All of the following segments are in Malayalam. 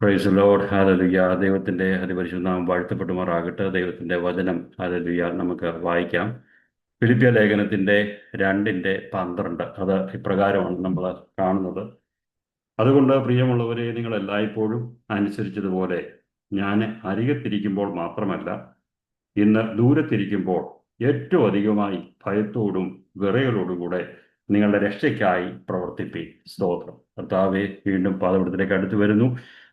Praise Lord hallelujah. ദൈവത്തിന്റെ അതിപരിശുദ്ധ നാമം വാഴ്ത്തപ്പെടുമാറാകട്ടെ. ദൈവത്തിന്റെ വചനം ഹല്ലേലൂയ നമുക്ക് വായിക്കാം. ഫിലിപ്പിയ ലേഖനത്തിന്റെ 2:12 അത് ഇപ്രകാരമാണ് നമ്മൾ കാണുന്നത്. അതുകൊണ്ട് പ്രിയമുള്ളവരെ, നിങ്ങൾ എല്ലായ്പ്പോഴും അനുസരിച്ചതുപോലെ ഞാൻ അരികത്തിരിക്കുമ്പോൾ മാത്രമല്ല, ഇന്ന് ദൂരത്തിരിക്കുമ്പോൾ ഏറ്റവും അധികമായി ഭയത്തോടും വിറയലോടും കൂടെ നിങ്ങളുടെ രക്ഷയ്ക്കായി പ്രവർത്തിപ്പീൻ. സ്തോത്രം. കർത്താവെ, വീണ്ടും പാദപീഠത്തിലേക്ക് അടുത്ത് വരുന്നു.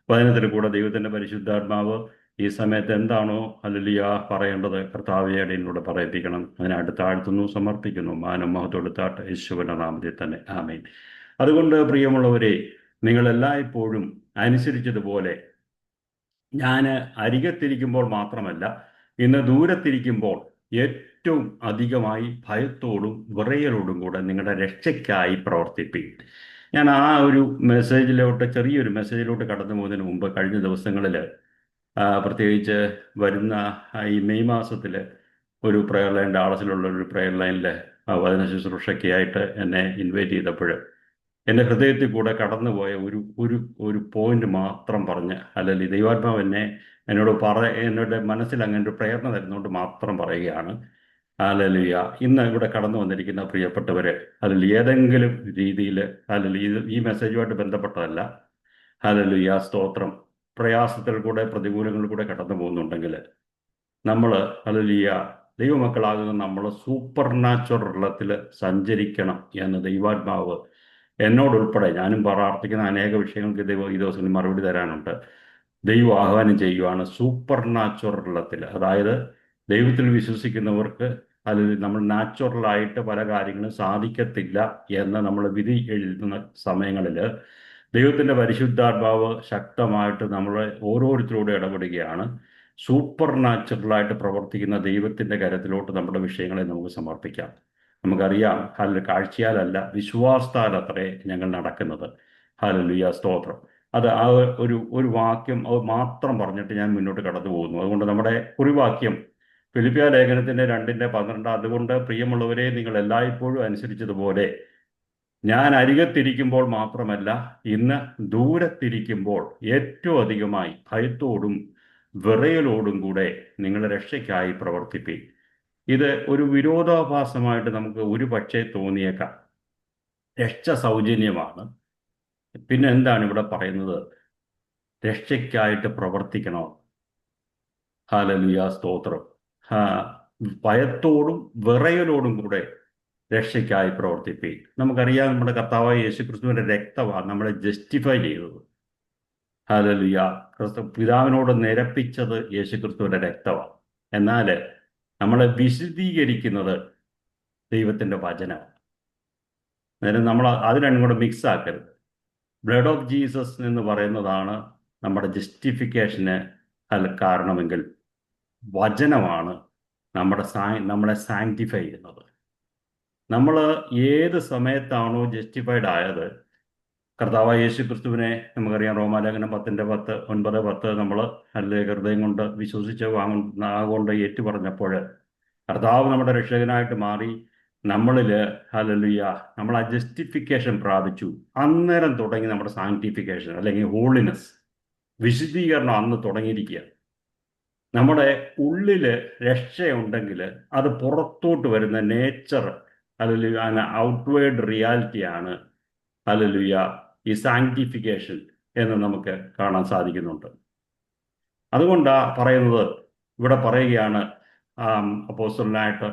വചനത്തിൽ കൂടെ ദൈവത്തിന്റെ പരിശുദ്ധാത്മാവ് ഈ സമയത്ത് എന്താണോ ഹല്ലേലൂയ പറയേണ്ടത്, കർത്താവെ അടിയനിലൂടെ പറയിപ്പിക്കണം. അതിനായിട്ട് താഴ്ത്തുന്നു, സമർപ്പിക്കുന്നു. മാനം മഹത്വെടുത്താട്ട് യേശുവിന്റെ നാമത്തിൽ തന്നെ ആമേൻ. അതുകൊണ്ട് പ്രിയമുള്ളവരെ, നിങ്ങൾ എല്ലായ്പ്പോഴും അനുസരിച്ചതുപോലെ ഞാൻ അരികത്തിരിക്കുമ്പോൾ മാത്രമല്ല, ഇന്ന് ദൂരത്തിരിക്കുമ്പോൾ ഏറ്റവും അധികമായി ഭയത്തോടും വിറയലോടും കൂടെ നിങ്ങളുടെ രക്ഷയ്ക്കായി പ്രവർത്തിപ്പീൻ. ഞാൻ ആ ഒരു ചെറിയൊരു മെസ്സേജിലോട്ട് കടന്നു പോകുന്നതിന് മുമ്പ്, കഴിഞ്ഞ ദിവസങ്ങളിൽ പ്രത്യേകിച്ച് വരുന്ന ഈ മെയ് മാസത്തിൽ ഒരു പ്രെയർ ലൈൻ, ഡാളസിലുള്ള ഒരു പ്രെയർ ലൈനിൽ വചന ശുശ്രൂഷയ്ക്കായിട്ട് എന്നെ ഇൻവൈറ്റ് ചെയ്തപ്പോൾ എൻ്റെ ഹൃദയത്തിൽ കൂടെ കടന്നുപോയ ഒരു ഒരു ഒരു പോയിന്റ് മാത്രം പറഞ്ഞ്, അല്ലെങ്കിൽ ദൈവാത്മാവ് എന്നോട് മനസ്സിൽ അങ്ങനെ ഒരു പ്രേരണ തരുന്നതുകൊണ്ട് മാത്രം പറയുകയാണ്. ഹല്ലേലൂയ. ഇന്ന് ഇവിടെ കടന്നു വന്നിരിക്കുന്ന പ്രിയപ്പെട്ടവര്, അതിൽ ഏതെങ്കിലും രീതിയിൽ, അല്ലെങ്കിൽ ഈ മെസ്സേജുമായിട്ട് ബന്ധപ്പെട്ടതല്ല, ഹല്ലേലൂയ, സ്തോത്രം, പ്രയാസത്തിൽ കൂടെ പ്രതികൂലങ്ങളിൽ കൂടെ കടന്നു പോകുന്നുണ്ടെങ്കിൽ, നമ്മൾ ഹല്ലേലൂയ, ദൈവമക്കളാകുന്ന നമ്മൾ സൂപ്പർ നാച്ചുറൽ സഞ്ചരിക്കണം എന്ന് ദൈവാത്മാവ് എന്നോടുൾപ്പെടെ, ഞാനും പ്രാർത്ഥിക്കുന്ന അനേക വിഷയങ്ങൾക്ക് ദൈവം ഈ ദിവസങ്ങളിൽ മറുപടി തരാനുണ്ട്. ദൈവം ആഹ്വാനം ചെയ്യുവാണ് സൂപ്പർ നാച്ചുറലത്തിൽ. അതായത് ദൈവത്തിൽ വിശ്വസിക്കുന്നവർക്ക് അതിൽ നമ്മൾ നാച്ചുറലായിട്ട് പല കാര്യങ്ങളും സാധിക്കത്തില്ല എന്ന് നമ്മൾ വിധി എഴുതുന്ന സമയങ്ങളിൽ ദൈവത്തിൻ്റെ പരിശുദ്ധാത്മാവ് ശക്തമായിട്ട് നമ്മളെ ഓരോരുത്തരോടും ഇടപെടുകയാണ്. സൂപ്പർ നാച്ചുറലായിട്ട് പ്രവർത്തിക്കുന്ന ദൈവത്തിൻ്റെ കരത്തിലോട്ട് നമ്മുടെ വിഷയങ്ങളെ നമുക്ക് സമർപ്പിക്കാം. നമുക്കറിയാം, കാഴ്ചയാലല്ല വിശ്വാസത്താൽ അത്രേ ഞങ്ങൾ നടക്കുന്നത്. ഹല്ലേലൂയ, സ്തോത്രം. അത് ആ ഒരു വാക്യം അത് മാത്രം പറഞ്ഞിട്ട് ഞാൻ മുന്നോട്ട് കടന്നു പോകുന്നു. അതുകൊണ്ട് നമ്മുടെ കുറിവാക്യം ഫിലിപ്പിയ ലേഖനത്തിന്റെ 2:12, അതുകൊണ്ട് പ്രിയമുള്ളവരെ, നിങ്ങൾ എല്ലായ്പ്പോഴും അനുസരിച്ചതുപോലെ ഞാൻ അരികത്തിരിക്കുമ്പോൾ മാത്രമല്ല, ഇന്ന് ദൂരത്തിരിക്കുമ്പോൾ ഏറ്റവും അധികമായി ഭയത്തോടും വിറയലോടും കൂടെ നിങ്ങളുടെ രക്ഷയ്ക്കായി പ്രവർത്തിപ്പീൻ. ഇത് ഒരു വിരോധാഭാസമായിട്ട് നമുക്ക് ഒരു പക്ഷേ തോന്നിയേക്കാം. രക്ഷ സൗജന്യമാണ്. പിന്നെ എന്താണ് ഇവിടെ പറയുന്നത്? രക്ഷയ്ക്കായിട്ട് പ്രവർത്തിക്കണോ? ഹല്ലേലൂയ, സ്തോത്രം. ആ, ഭയത്തോടും വിറയലോടും കൂടെ രക്ഷയ്ക്കായി പ്രവർത്തിപ്പീൻ. നമുക്കറിയാം, നമ്മുടെ കർത്താവായ യേശുക്രിസ്തുവിന്റെ രക്തമാണ് നമ്മളെ ജസ്റ്റിഫൈ ചെയ്തത്. ഹല്ലേലൂയ. പിതാവിനോട് നിരപ്പിച്ചത് യേശുക്രിസ്തുവിന്റെ രക്തമാണ്. എന്നാൽ നമ്മളെ വിശദീകരിക്കുന്നത് ദൈവത്തിന്റെ വചനമാണ്. അന്നേരം നമ്മൾ അത് രണ്ടും കൂടെ മിക്സ് ആക്കരുത്. ബ്ലഡ് ഓഫ് ജീസസ് എന്ന് പറയുന്നതാണ് നമ്മുടെ ജസ്റ്റിഫിക്കേഷന് കാരണമെങ്കിൽ, വചനമാണ് നമ്മളെ സാങ്ക്ടിഫൈ ചെയ്യുന്നത്. നമ്മൾ ഏത് സമയത്താണോ ജസ്റ്റിഫൈഡ് ആയത്, കർത്താവായ യേശു ക്രിസ്തുവിനെ നമുക്കറിയാം, റോമാലേഖനം 10:10, 9:10, നമ്മൾ അല്ലെ ഹൃദയം കൊണ്ട് വിശ്വസിച്ച് കൊണ്ട് ഏറ്റുപറഞ്ഞപ്പോൾ കർത്താവ് നമ്മുടെ രക്ഷകനായിട്ട് മാറി. നമ്മളിൽ ഹല്ലേലൂയ, നമ്മൾ ആ ജസ്റ്റിഫിക്കേഷൻ പ്രാപിച്ചു. അന്നേരം തുടങ്ങി നമ്മുടെ സാങ്ക്ടിഫിക്കേഷൻ അല്ലെങ്കിൽ ഹോളിനെസ്, വിശുദ്ധീകരണം അന്ന് തുടങ്ങിയിരിക്കുക. നമ്മുടെ ഉള്ളിൽ രക്ഷയുണ്ടെങ്കിൽ അത് പുറത്തോട്ട് വരുന്ന നേച്ചർ, ഹല്ലേലൂയ, ഔട്ട്വേർഡ് റിയാലിറ്റിയാണ് ഹല്ലേലൂയ ഈ സാങ്ക്ടിഫിക്കേഷൻ എന്ന് നമുക്ക് കാണാൻ സാധിക്കുന്നുണ്ട്. അതുകൊണ്ടാ പറയുന്നത്, ഇവിടെ പറയുകയാണ്, അപ്പോസ്തലനായിട്ട്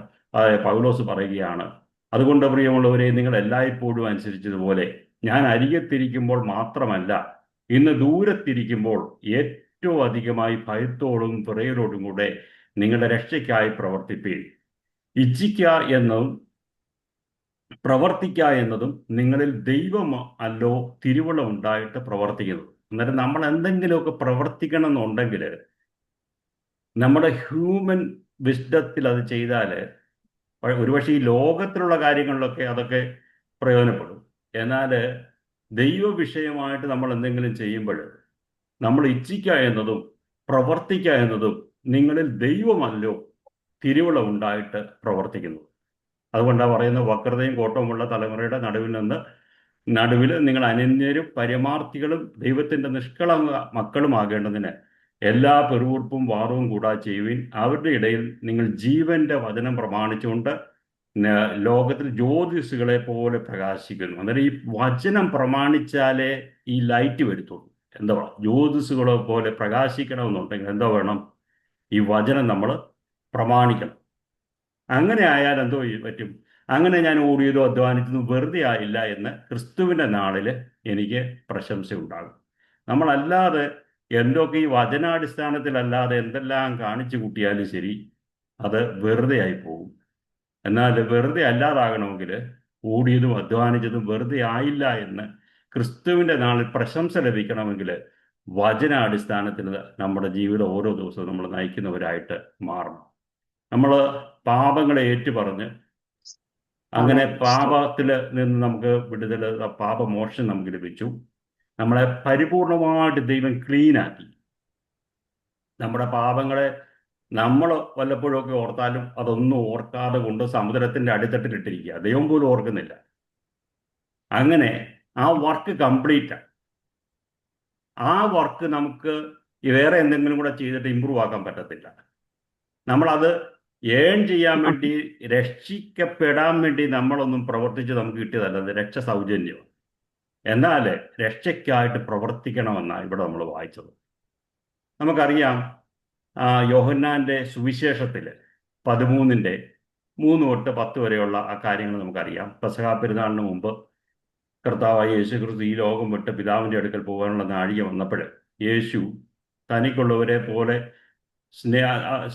പൗലോസ് പറയുകയാണ്, അതുകൊണ്ട് പ്രിയമുള്ളവരെ, നിങ്ങൾ എല്ലായ്പ്പോഴും അനുസരിച്ചതുപോലെ ഞാൻ അരികത്തിരിക്കുമ്പോൾ മാത്രമല്ല, ഇന്ന് ദൂരത്തിരിക്കുമ്പോൾ ഏറ്റവും അധികമായി ഭയത്തോടും വിറയലോടും കൂടെ നിങ്ങളുടെ രക്ഷയ്ക്കായി പ്രവർത്തിപ്പീൻ. ഇച്ഛിക്കുക എന്നും പ്രവർത്തിക്കുക എന്നതും നിങ്ങളിൽ ദൈവം അല്ലോ തിരുവുള്ള ഉണ്ടായിട്ട് പ്രവർത്തിക്കുന്നത്. അന്നേരം നമ്മൾ എന്തെങ്കിലുമൊക്കെ പ്രവർത്തിക്കണം എന്നുണ്ടെങ്കിൽ നമ്മുടെ ഹ്യൂമൻ വിസ്ഡത്തിൽ അത് ചെയ്താൽ ഒരുപക്ഷെ ഈ ലോകത്തിലുള്ള കാര്യങ്ങളിലൊക്കെ അതൊക്കെ പ്രയോജനപ്പെടും. എന്നാൽ ദൈവ വിഷയമായിട്ട് നമ്മൾ എന്തെങ്കിലും ചെയ്യുമ്പോൾ നമ്മൾ ഇച്ഛിക്കുക എന്നതും പ്രവർത്തിക്കുക എന്നതും നിങ്ങളിൽ ദൈവമല്ലോ തിരുവുള്ള ഉണ്ടായിട്ട് പ്രവർത്തിക്കുന്നു. അതുകൊണ്ടാണ് പറയുന്നത്, വക്രതയും കോട്ടവുമുള്ള തലമുറയുടെ നടുവിൽ നിന്ന് നടുവിൽ നിങ്ങൾ അനന്യരും പരമാർത്ഥികളും ദൈവത്തിന്റെ നിഷ്കളങ്ക മക്കളുമാകേണ്ടതിന് എല്ലാ പെറുവിറുപ്പും വാദവും കൂടാതെ ചെയ്യുവിൻ. അവരുടെ ഇടയിൽ നിങ്ങൾ ജീവന്റെ വചനം പ്രമാണിച്ചുകൊണ്ട് ലോകത്തിൽ ജ്യോതിസുകളെ പോലെ പ്രകാശിക്കുന്നു. അന്നേരം ഈ വചനം പ്രമാണിച്ചാലേ ഈ ലൈറ്റ് വരുത്തുള്ളൂ. എന്താ പറയുക, ജ്യോതിസുകളെ പോലെ പ്രകാശിക്കണമെന്നുണ്ടെങ്കിൽ എന്താ വേണം? ഈ വചനം നമ്മൾ പ്രമാണിക്കണം. അങ്ങനെ ആയാൽ എന്തോ പറ്റും? അങ്ങനെ ഞാൻ ഓടിയതോ അധ്വാനിച്ചതും വെറുതെ ആയില്ല എന്ന് ക്രിസ്തുവിൻ്റെ നാളിൽ എനിക്ക് പ്രശംസ ഉണ്ടാകും. നമ്മളല്ലാതെ എന്തൊക്കെ ഈ വചനാടിസ്ഥാനത്തിലല്ലാതെ എന്തെല്ലാം കാണിച്ചു കൂട്ടിയാലും ശരി, അത് വെറുതെ ആയി പോകും. എന്നാൽ വെറുതെ അല്ലാതാകണമെങ്കിൽ ഓടിയതും അധ്വാനിച്ചതും വെറുതെ ആയില്ല എന്ന് ക്രിസ്തുവിൻ്റെ നാളിൽ പ്രശംസ ലഭിക്കണമെങ്കിൽ വചനാടിസ്ഥാനത്തിൽ നമ്മുടെ ജീവിതം ഓരോ ദിവസവും നമ്മൾ നയിക്കുന്നവരായിട്ട് മാറണം. നമ്മൾ പാപങ്ങളെ ഏറ്റുപറഞ്ഞ് അങ്ങനെ ആമേൻ. പാപത്തിൽ നിന്ന് നമുക്ക് വിടുതൽ, പാപമോക്ഷം നമുക്ക് ലഭിച്ചു. നമ്മളെ പരിപൂർണമായിട്ട് ദൈവം ക്ലീനാക്കി. നമ്മുടെ പാപങ്ങളെ നമ്മൾ വല്ലപ്പോഴൊക്കെ ഓർത്താലും അതൊന്നും ഓർക്കാതെ കൊണ്ട് സമുദ്രത്തിന്റെ അടിത്തട്ടിലിട്ടിരിക്കുക, ദൈവം പോലും ഓർക്കുന്നില്ല. അങ്ങനെ ആ വർക്ക് കംപ്ലീറ്റ്. ആ വർക്ക് നമുക്ക് വേറെ എന്തെങ്കിലും കൂടെ ചെയ്തിട്ട് ഇമ്പ്രൂവ് ആക്കാൻ പറ്റത്തില്ല. നമ്മളത് ഏൺ ചെയ്യാൻ വേണ്ടി, രക്ഷിക്കപ്പെടാൻ വേണ്ടി നമ്മളൊന്നും പ്രവർത്തിച്ച് നമുക്ക് കിട്ടിയതല്ല. അത് രക്ഷ സൗജന്യം. എന്നാൽ രക്ഷയ്ക്കായിട്ട് പ്രവർത്തിക്കണമെന്നാണ് ഇവിടെ നമ്മൾ വായിച്ചത്. നമുക്കറിയാം, യോഹന്നാന്റെ സുവിശേഷത്തിൽ 13:3-10 വരെയുള്ള ആ കാര്യങ്ങൾ നമുക്കറിയാം. പെസഹാ പെരുന്നാളിന് മുമ്പ് കർത്താവായ യേശു ക്രിസ്തു ഈ ലോകം വിട്ട് പിതാവിൻ്റെ അടുക്കൽ പോകാനുള്ള നാഴിക വന്നപ്പോൾ യേശു തനിക്കുള്ളവരെ പോലെ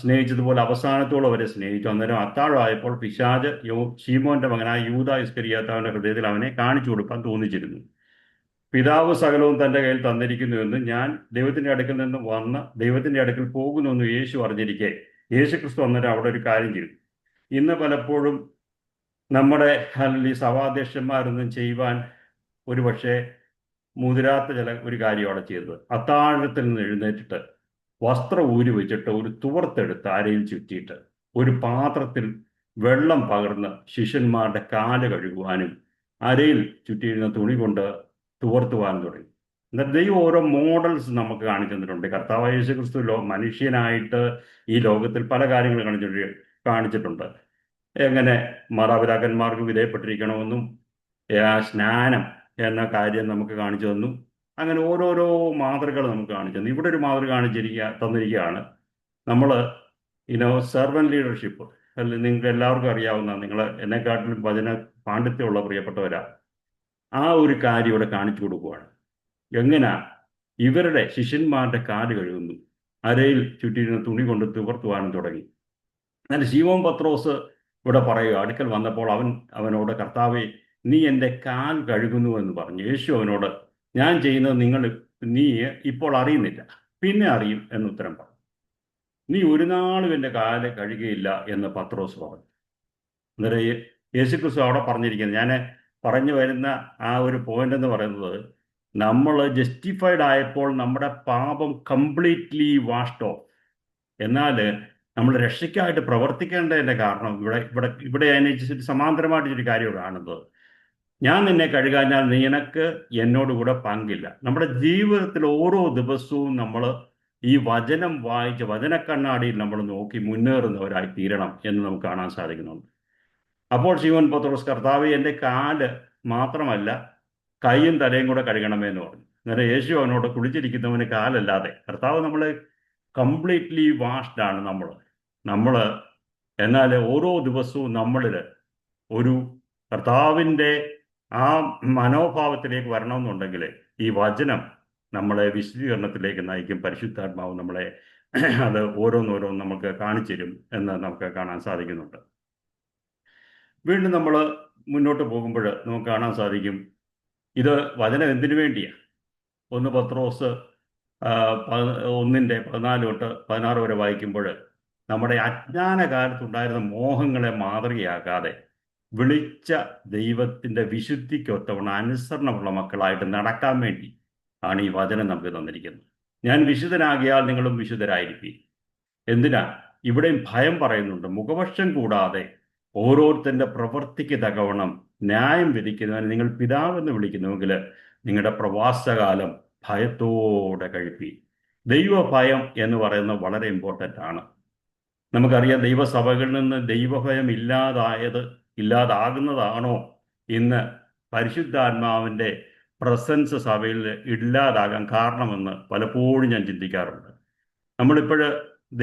സ്നേഹിച്ചതുപോലെ അവസാനത്തോളം അവരെ സ്നേഹിച്ചു. അന്നേരം അത്താഴമായപ്പോൾ പിശാച് ശീമോന്റെ മകനായ യൂദാ ഇസ്കരിയോത്താവിന്റെ ഹൃദയത്തിൽ അവനെ കാണിച്ചു കൊടുക്കാൻ തോന്നിച്ചിരുന്നു. പിതാവ് സകലവും തൻ്റെ കയ്യിൽ തന്നിരിക്കുന്നുവെന്ന്, ഞാൻ ദൈവത്തിന്റെ അടുക്കൽ നിന്ന് വന്ന് ദൈവത്തിന്റെ അടുക്കൽ പോകുന്നുവെന്ന് യേശു അറിഞ്ഞിരിക്കെ യേശു ക്രിസ്തു അന്നേരം അവിടെ ഒരു കാര്യം ചെയ്തു. ഇന്ന് പലപ്പോഴും നമ്മുടെ അല്ലെങ്കിൽ സഭാധ്യക്ഷന്മാരൊന്നും ചെയ്യുവാൻ ഒരുപക്ഷെ മുതിരാത്ത ഒരു കാര്യമാണ് ചെയ്തത്. അത്താഴത്തിൽ നിന്ന് എഴുന്നേറ്റിട്ട് വസ്ത്രം ഊരി വെച്ചിട്ട് ഒരു തുവർത്തെടുത്ത് അരയിൽ ചുറ്റിയിട്ട് ഒരു പാത്രത്തിൽ വെള്ളം പകർന്ന് ശിഷ്യന്മാരുടെ കാല് കഴുകുവാനും അരയിൽ ചുറ്റിയിരുന്ന തുണി കൊണ്ട് തുവർത്തുവാനും തുടങ്ങി. എന്നാൽ ദൈവം ഓരോ മോഡൽസ് നമുക്ക് കാണിച്ചു തന്നിട്ടുണ്ട്. കർത്താവായ യേശു ക്രിസ്തു മനുഷ്യനായിട്ട് ഈ ലോകത്തിൽ പല കാര്യങ്ങൾ കാണിച്ചിട്ടുണ്ട്. എങ്ങനെ മാതാപിതാക്കന്മാർക്ക് വിധേയപ്പെട്ടിരിക്കണമെന്നും സ്നാനം എന്ന കാര്യം നമുക്ക് കാണിച്ചു തന്നു. അങ്ങനെ ഓരോരോ മാതൃകകൾ നമുക്ക് കാണിച്ചു തന്നു. ഇവിടെ ഒരു മാതൃക തന്നിരിക്കുകയാണ്. നമ്മൾ സെർവൻ ലീഡർഷിപ്പ്, അല്ലെങ്കിൽ നിങ്ങൾക്ക് എല്ലാവർക്കും അറിയാവുന്ന, നിങ്ങൾ എന്നെക്കാട്ടിലും വചന പാണ്ഡിത്യമുള്ള പ്രിയപ്പെട്ടവരാ, ആ ഒരു കാര്യം ഇവിടെ കാണിച്ചു കൊടുക്കുകയാണ്. എങ്ങനെ ഇവരുടെ ശിഷ്യന്മാരുടെ കാല് കഴുകുന്നു, അരയിൽ ചുറ്റിയിരുന്ന തുണി കൊണ്ട് തുവർത്തുവാനും തുടങ്ങി. എന്നാൽ ശീമോൻ പത്രോസ് ഇവിടെ പറയുക, അടുക്കൽ വന്നപ്പോൾ അവനോട്, കർത്താവേ, നീ എൻ്റെ കാൽ കഴുകുന്നു എന്ന് പറഞ്ഞു. യേശു അവനോട്, ഞാൻ ചെയ്യുന്നത് നീ ഇപ്പോൾ അറിയുന്നില്ല, പിന്നെ അറിയും എന്നുത്തരം പറഞ്ഞു. നീ ഒരു നാളും എൻ്റെ കാല് കഴുകുകയില്ല എന്ന് പത്രോസ് പറഞ്ഞു. അന്നേരം യേശുക്രിസ്തു അവിടെ പറഞ്ഞിരിക്കുന്നത്, ഞാൻ പറഞ്ഞു വരുന്ന ആ ഒരു പോയിന്റ് എന്ന് പറയുന്നത്, നമ്മൾ ജസ്റ്റിഫൈഡ് ആയപ്പോൾ നമ്മുടെ പാപം കംപ്ലീറ്റ്ലി വാഷ്ഡ് ഓഫ്. എന്നാൽ നമ്മൾ രക്ഷയ്ക്കായിട്ട് പ്രവർത്തിക്കേണ്ടതിൻ്റെ കാരണം ഇവിടെ അതിന് സമാന്തരമായിട്ടൊരു കാര്യമാണ് കാണുന്നത്. ഞാൻ നിന്നെ കഴുകാഞ്ഞാൽ നിനക്ക് എന്നോടുകൂടെ പങ്കില്ല. നമ്മുടെ ജീവിതത്തിൽ ഓരോ ദിവസവും നമ്മൾ ഈ വചനം വായിച്ച് വചനക്കണ്ണാടിയിൽ നമ്മൾ നോക്കി മുന്നേറുന്നവരായി തീരണം എന്ന് നമുക്ക് കാണാൻ സാധിക്കുന്നുണ്ട്. അപ്പോൾ ശീമോൻ പത്രോസ്, കർത്താവേ, എൻ്റെ കാല് മാത്രമല്ല കൈയും തലയും കൂടെ കഴുകണമേ എന്ന് പറഞ്ഞു. അന്നേരം യേശു അവനോട്, കുളിച്ചിരിക്കുന്നവന് കാലല്ലാതെ, കർത്താവ് നമ്മളെ കംപ്ലീറ്റ്ലി വാഷ്ഡ് ആണ് നമ്മൾ എന്നാൽ ഓരോ ദിവസവും നമ്മളിൽ ഒരു കർത്താവിൻ്റെ ആ മനോഭാവത്തിലേക്ക് വരണമെന്നുണ്ടെങ്കിൽ ഈ വചനം നമ്മളെ വിശദീകരണത്തിലേക്ക് നയിക്കും. പരിശുദ്ധാത്മാവ് നമ്മളെ അത് ഓരോന്നോരോന്ന് നമുക്ക് കാണിച്ചു തരും എന്ന് നമുക്ക് കാണാൻ സാധിക്കുന്നുണ്ട്. വീണ്ടും നമ്മൾ മുന്നോട്ട് പോകുമ്പോൾ നമുക്ക് കാണാൻ സാധിക്കും, ഇത് വചനം എന്തിനു വേണ്ടിയാണ്. 1 പത്രോസ് 1:14-16 വരെ വായിക്കുമ്പോൾ, നമ്മുടെ അജ്ഞാന കാലത്തുണ്ടായിരുന്ന മോഹങ്ങളെ മാതൃകയാക്കാതെ വിളിച്ച ദൈവത്തിൻ്റെ വിശുദ്ധിക്കൊത്തവണ്ണം അനുസരണമുള്ള മക്കളായിട്ട് നടക്കാൻ വേണ്ടി ആണ് ഈ വചനം നമുക്ക് തന്നിരിക്കുന്നത്. ഞാൻ വിശുദ്ധനാകിയാൽ നിങ്ങളും വിശുദ്ധരായിരിക്കും. എന്തിനാ? ഇവിടെയും ഭയം പറയുന്നുണ്ട്. മുഖപക്ഷം കൂടാതെ ഓരോരുത്തരുടെ പ്രവൃത്തിക്ക് തക്കവണ്ണം ന്യായം വിധിക്കുന്നവനെ നിങ്ങൾ പിതാവെന്ന് വിളിക്കുന്നുവെങ്കിൽ നിങ്ങളുടെ പ്രവാസകാലം ഭയത്തോടെ കഴിപ്പീൻ. ദൈവഭയം എന്ന് പറയുന്നത് വളരെ ഇമ്പോർട്ടൻ്റ് ആണ്. നമുക്കറിയാം, ദൈവസഭകളിൽ നിന്ന് ദൈവഭയം ഇല്ലാതാകുന്നതാണോ ഇന്ന് പരിശുദ്ധാത്മാവിൻ്റെ പ്രസൻസ് സഭയിൽ ഇല്ലാതാകാൻ കാരണമെന്ന് പലപ്പോഴും ഞാൻ ചിന്തിക്കാറുണ്ട്. നമ്മളിപ്പോൾ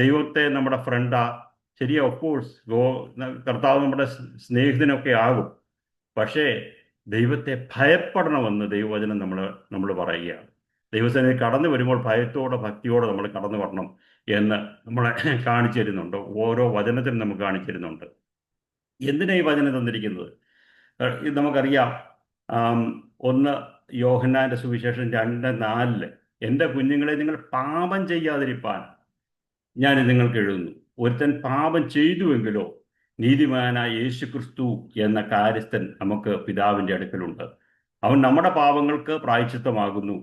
ദൈവത്തെ നമ്മുടെ ഫ്രണ്ടാ, ശരിയാ, ഓഫ് കോഴ്സ് കർത്താവ് നമ്മുടെ സ്നേഹിതനൊക്കെ ആകും. പക്ഷേ ദൈവത്തെ ഭയപ്പെടണമെന്ന് ദൈവവചനം നമ്മൾ പറയുകയാണ്. ദൈവസേനയിൽ കടന്നു വരുമ്പോൾ ഭയത്തോടെ ഭക്തിയോടെ നമ്മൾ കടന്നു വരണം എന്ന് നമ്മളെ കാണിച്ചു തരുന്നുണ്ട്. ഓരോ വചനത്തിനും നമുക്ക് കാണിച്ചു തരുന്നുണ്ട്. എന്തിനാ ഈ വചനം തന്നിരിക്കുന്നത്? ഇത് നമുക്കറിയാം. ഒന്ന് യോഹന്നാന്റെ സുവിശേഷം 2:4 എൻ്റെ കുഞ്ഞുങ്ങളെ നിങ്ങൾ പാപം ചെയ്യാതിരിപ്പാൻ ഞാൻ നിങ്ങൾക്ക് എഴുതുന്നു. ഒരുത്തൻ പാപം ചെയ്തുവെങ്കിലോ നീതിമാനായ യേശുക്രിസ്തു എന്ന കാര്യസ്ഥൻ നമുക്ക് പിതാവിൻ്റെ അടുക്കലുണ്ട്. അവൻ നമ്മുടെ പാപങ്ങൾക്ക് പ്രായശ്ചിത്തമാകുന്നു.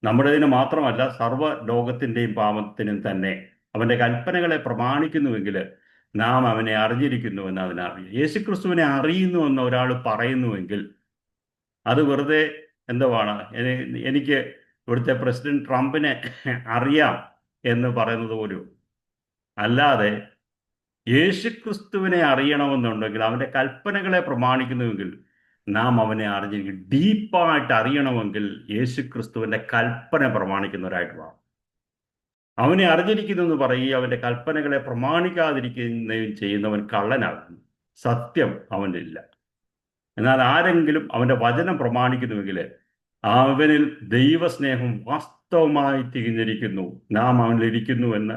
നമ്മുടേതിന് മാത്രമല്ല, സർവ്വ ലോകത്തിൻ്റെയും പാപത്തിനും തന്നെ. അവൻ്റെ കൽപ്പനകളെ പ്രമാണിക്കുന്നുവെങ്കിൽ നാം അവനെ അറിഞ്ഞിരിക്കുന്നുവെന്ന് അതിനറിയാം. യേശുക്രിസ്തുവിനെ അറിയുന്നുവെന്ന് ഒരാൾ പറയുന്നുവെങ്കിൽ അത് വെറുതെ എന്തുവാണ്? എനിക്ക് ഇവിടുത്തെ പ്രസിഡന്റ് ട്രംപിനെ അറിയാം എന്ന് പറയുന്നത് പോലും. അല്ലാതെ യേശുക്രിസ്തുവിനെ അറിയണമെന്നുണ്ടെങ്കിൽ, അവൻ്റെ കൽപ്പനകളെ പ്രമാണിക്കുന്നുവെങ്കിൽ നാം അവനെ അറിഞ്ഞെങ്കിൽ, ഡീപ്പായിട്ട് അറിയണമെങ്കിൽ യേശുക്രിസ്തുവിൻ്റെ കൽപ്പന പ്രമാണിക്കുന്നവരായിട്ട് വേണം. അവനെ അറിഞ്ഞിരിക്കുന്നു എന്ന് പറയുകയും അവൻ്റെ കൽപ്പനകളെ പ്രമാണിക്കാതിരിക്കുകയും ചെയ്യുന്നവൻ കള്ളനാകുന്നു. സത്യം അവനില്ല. എന്നാൽ ആരെങ്കിലും അവൻ്റെ വചനം പ്രമാണിക്കുന്നുവെങ്കിൽ അവനിൽ ദൈവസ്നേഹം വാസ്തവമായി തികഞ്ഞിരിക്കുന്നു, നാം അവനിലിരിക്കുന്നു എന്ന്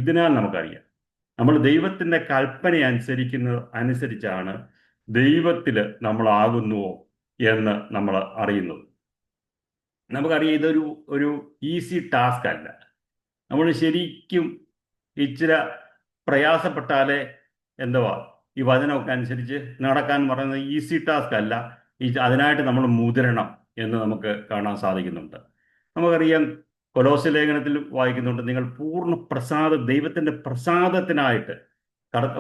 ഇതിനാൽ നമുക്കറിയാം. നമ്മൾ ദൈവത്തിൻ്റെ കൽപ്പന അനുസരിച്ചാണ് ദൈവത്തിൽ നമ്മളാകുന്നുവോ എന്ന് നമ്മൾ അറിയുന്നത്. നമുക്കറിയാം, ഒരു ഈസി ടാസ്ക് അല്ല. നമ്മൾ ശരിക്കും ഇച്ചിരി പ്രയാസപ്പെട്ടാലേ ഈ വചനമൊക്കെ അനുസരിച്ച് നടക്കാൻ പറയുന്നത് ഈസി ടാസ്ക് അല്ല. അതിനായിട്ട് നമ്മൾ മുതിരണം എന്ന് നമുക്ക് കാണാൻ സാധിക്കുന്നുണ്ട്. നമുക്കറിയാം, കൊലോസ്യ ലേഖനത്തിൽ വായിക്കുന്നുണ്ട്, നിങ്ങൾ പൂർണ്ണ ദൈവത്തിൻ്റെ പ്രസാദത്തിനായിട്ട്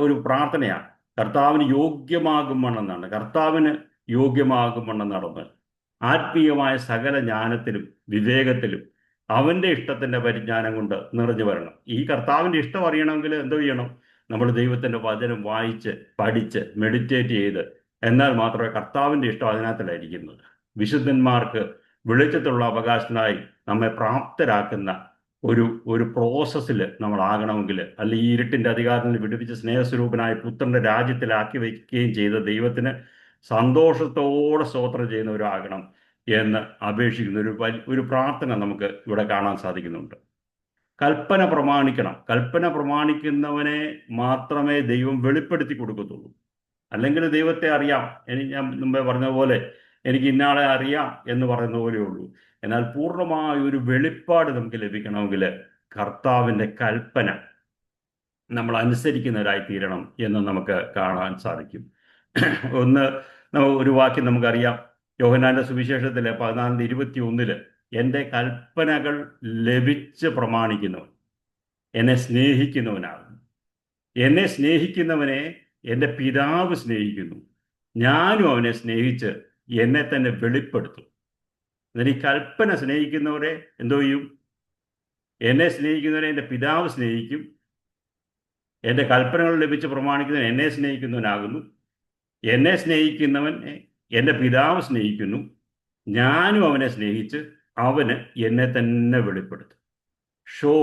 ഒരു പ്രാർത്ഥനയാണ്. കർത്താവിന് യോഗ്യമാകുമെന്നാണ്. കർത്താവിന് യോഗ്യമാകുമെന്ന് നടന്ന് ആത്മീയമായ സകല ജ്ഞാനത്തിലും വിവേകത്തിലും അവൻ്റെ ഇഷ്ടത്തിൻ്റെ പരിജ്ഞാനം കൊണ്ട് നിറഞ്ഞു വരണം. ഈ കർത്താവിൻ്റെ ഇഷ്ടം അറിയണമെങ്കിൽ എന്തോ ചെയ്യണം? നമ്മൾ ദൈവത്തിൻ്റെ വചനം വായിച്ച് പഠിച്ച് മെഡിറ്റേറ്റ് ചെയ്ത്, എന്നാൽ മാത്രമേ കർത്താവിൻ്റെ ഇഷ്ടം അതിനകത്തിലായിരിക്കുന്നത്. വിശുദ്ധന്മാർക്ക് വെളിച്ചത്തിലുള്ള അവകാശത്തിനായി നമ്മെ പ്രാപ്തരാക്കുന്ന ഒരു പ്രോസസ്സിൽ നമ്മളാകണമെങ്കിൽ, അല്ലെങ്കിൽ ഈ ഇരുട്ടിൻ്റെ അധികാരത്തിൽ വിടുവിച്ച് സ്നേഹസ്വരൂപനായ പുത്രൻ്റെ രാജ്യത്തിലാക്കി വയ്ക്കുകയും ചെയ്ത ദൈവത്തിന് സന്തോഷത്തോടെ സ്തോത്രം ചെയ്യുന്നവരാകണം എന്ന് അപേക്ഷിക്കുന്ന ഒരു പ്രാർത്ഥന നമുക്ക് ഇവിടെ കാണാൻ സാധിക്കുന്നുണ്ട്. കൽപ്പന പ്രമാണിക്കണം. കൽപ്പന പ്രമാണിക്കുന്നവനെ മാത്രമേ ദൈവം വെളിപ്പെടുത്തി കൊടുക്കത്തുള്ളൂ. അല്ലെങ്കിൽ ദൈവത്തെ അറിയാം, ഞാൻ മുമ്പേ പറഞ്ഞ പോലെ എനിക്ക് ഇന്നാളെ അറിയാം എന്ന് പറയുന്ന പോലെ ഉള്ളൂ. എന്നാൽ പൂർണ്ണമായ ഒരു വെളിപ്പാട് നമുക്ക് ലഭിക്കണമെങ്കിൽ കർത്താവിൻ്റെ കൽപ്പന നമ്മൾ അനുസരിക്കുന്നവരായി തീരണം എന്ന് നമുക്ക് കാണാൻ സാധിക്കും. ഒരു വാക്യം നമുക്കറിയാം, യോഹന്നാന്റെ സുവിശേഷത്തിലെ 14:21 എൻ്റെ കൽപ്പനകൾ ലഭിച്ച് പ്രമാണിക്കുന്നവൻ എന്നെ സ്നേഹിക്കുന്നവനാകുന്നു. എന്നെ സ്നേഹിക്കുന്നവനെ എൻ്റെ പിതാവ് സ്നേഹിക്കുന്നു, ഞാനും അവനെ സ്നേഹിച്ച് എന്നെ തന്നെ വെളിപ്പെടുത്തും. എന്നാൽ ഈ കൽപ്പന സ്നേഹിക്കുന്നവരെ എന്തോ ചെയ്യും? എന്നെ സ്നേഹിക്കുന്നവരെ എൻ്റെ പിതാവ് സ്നേഹിക്കും. എൻ്റെ കൽപ്പനകൾ ലഭിച്ച് പ്രമാണിക്കുന്നവൻ എന്നെ സ്നേഹിക്കുന്നവനാകുന്നു. എന്നെ സ്നേഹിക്കുന്നവൻ എൻ്റെ പിതാവ് സ്നേഹിക്കുന്നു, ഞാനും അവനെ സ്നേഹിച്ച് അവന് എന്നെ തന്നെ വെളിപ്പെടുത്തും. Show,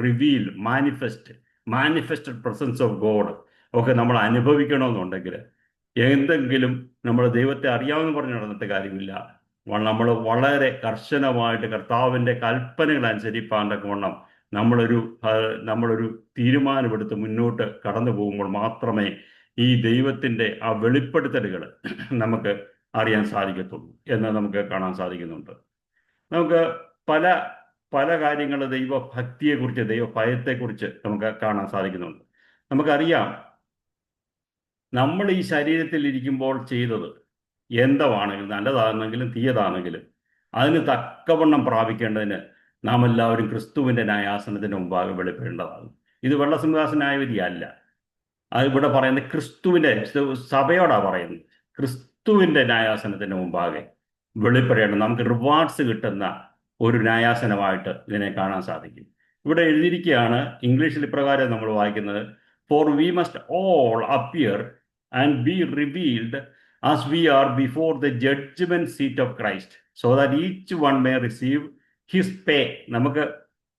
reveal, manifested presence of God ഒക്കെ നമ്മൾ അനുഭവിക്കണമെന്നുണ്ടെങ്കിൽ എന്തെങ്കിലും നമ്മൾ ദൈവത്തെ അറിയാമെന്ന് പറഞ്ഞ് നടന്നിട്ട് കാര്യമില്ല. നമ്മൾ വളരെ കർശനമായിട്ട് കർത്താവിൻ്റെ കൽപ്പനകൾ അനുസരിപ്പാൻ തക്കവണ്ണം നമ്മളൊരു തീരുമാനമെടുത്ത് മുന്നോട്ട് കടന്നു പോകുമ്പോൾ മാത്രമേ ഈ ദൈവത്തിൻ്റെ ആ വെളിപ്പെടുത്തലുകൾ നമുക്ക് അറിയാൻ സാധിക്കത്തുള്ളൂ എന്ന് നമുക്ക് കാണാൻ സാധിക്കുന്നുണ്ട്. നമുക്ക് പല പല കാര്യങ്ങൾ ദൈവഭക്തിയെക്കുറിച്ച്, ദൈവഭയത്തെക്കുറിച്ച് നമുക്ക് കാണാൻ സാധിക്കുന്നുണ്ട്. നമുക്കറിയാം, നമ്മൾ ഈ ശരീരത്തിൽ ഇരിക്കുമ്പോൾ ചെയ്തത് എന്താണെങ്കിലും, നല്ലതാണെങ്കിലും തീയതാണെങ്കിലും, അതിന് തക്കവണ്ണം പ്രാപിക്കേണ്ടതിന് നാം എല്ലാവരും ക്രിസ്തുവിൻ്റെ ന്യായാസനത്തിന് മുമ്പാകെ വെളിപ്പെടേണ്ടതാണ്. ഇത് വെള്ളസിംഹാസന ന്യായവിധിയല്ല. അത് ഇവിടെ പറയുന്നത് ക്രിസ്തുവിൻ്റെ സഭയോടാണ് പറയുന്നത്. ക്രിസ്തുവിൻ്റെ ന്യായാസനത്തിന് മുമ്പാകെ വെളിപ്പെടേണ്ട നമുക്ക് റിവാർഡ്സ് കിട്ടുന്ന ഒരു ന്യായാസനമായിട്ട് ഇതിനെ കാണാൻ സാധിക്കും. ഇവിടെ എഴുതിയിരിക്കുകയാണ്, ഇംഗ്ലീഷിൽ ഇപ്രകാരം നമ്മൾ വായിക്കുന്നത്: for we must all appear and be revealed as we are before the judgment seat of Christ so that each one may receive his pay. നമുക്ക്